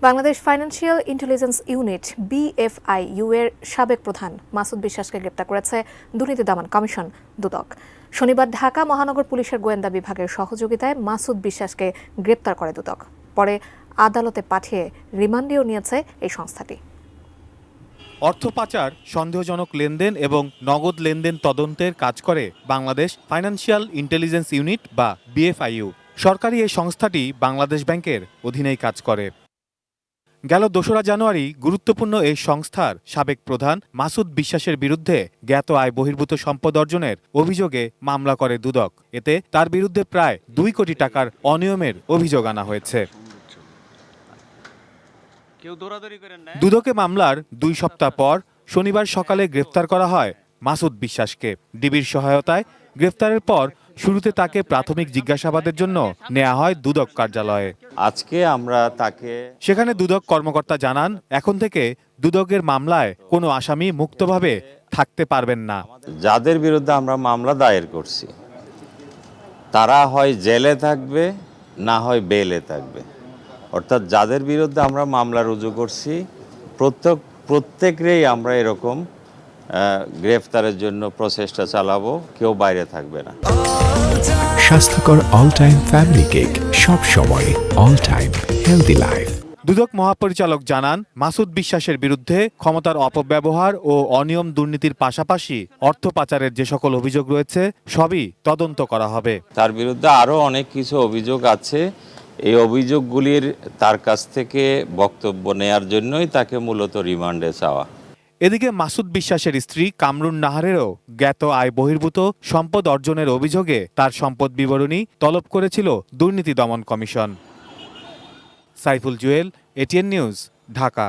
Bangladesh financial intelligence unit BFIU এর সাবেক প্রধান মাসুদ বিশ্বাসকে গ্রেপ্তার করেছে দুর্নীতি দমন কমিশন দুদক। শনিবার ঢাকা মহানগর পুলিশের গোয়েন্দা বিভাগের সহযোগিতায় মাসুদ বিশ্বাসকে গ্রেপ্তার করে দুদক। পরে আদালতে পাঠিয়ে রিমান্ডেও নিয়েছে এই সংস্থাটি। অর্থ পাচার, সন্দেহজনক লেনদেন এবং নগদ লেনদেন তদন্তের কাজ করে বাংলাদেশ ফাইন্যান্সিয়াল ইন্টেলিজেন্স ইউনিট বা BFIU। সরকারি এই সংস্থাটি বাংলাদেশ ব্যাংকের অধীনেই কাজ করে। গেল ২রা জানুয়ারি গুরুত্বপূর্ণ এই সংস্থার সাবেক প্রধান মাসুদ বিশ্বাসের বিরুদ্ধে জ্ঞাত আয় বহির্ভূত সম্পদ অর্জনের অভিযোগে মামলা করে দুদক। এতে তার বিরুদ্ধে প্রায় ২ কোটি টাকার অনিয়মের অভিযোগ আনা হয়েছে। দুদকে মামলার ২ সপ্তাহ পর শনিবার সকালে গ্রেফতার করা হয় মাসুদ বিশ্বাসকে। ডিবির সহায়তায় গ্রেফতারের পর শুরুতে তাকে প্রাথমিক জিজ্ঞাসাবাদের জন্য নেওয়া হয় দুদক কার্যালয়ে। আজকে আমরা তাকে সেখানে দুদক কর্মকর্তা জানান, এখন থেকে দুদকের মামলায় কোনো আসামি মুক্তভাবে থাকতে পারবেন না। যাদের বিরুদ্ধে আমরা মামলা দায়ের করছি তারা হয় জেলে থাকবে, না হয় বেলে থাকবে। অর্থাৎ যাদের বিরুদ্ধে আমরা মামলা রুজু করছি প্রত্যেকেরই আমরা এরকম গ্রেফতারের জন্য প্রচেষ্টা চালাবো, কেউ বাইরে থাকবে না। স্বাস্থ্যকর অল টাইম ফ্যামিলি কেক, সব সময় অল টাইম হেলদি লাইফ। দুদক মহাপরিচালক জানান, মাসুদ বিশ্বাসের বিরুদ্ধে ক্ষমতার অপব্যবহার ও অনিয়ম দুর্নীতির পাশাপাশি অর্থ পাচারের যে সকল অভিযোগ রয়েছে সবই তদন্ত করা হবে। তার বিরুদ্ধে আরও অনেক কিছু অভিযোগ আছে। এই অভিযোগগুলির তার কাছ থেকে বক্তব্য নেয়ার জন্যই তাকে মূলত রিমান্ডে চাওয়া। এদিকে মাসুদ বিশ্বাসের স্ত্রী কামরুন নাহারেরও জ্ঞাত আয় বহির্ভূত সম্পদ অর্জনের অভিযোগে তার সম্পদ বিবরণী তলব করেছিল দুর্নীতি দমন commission. Saiful Jewel, ATN news, Dhaka.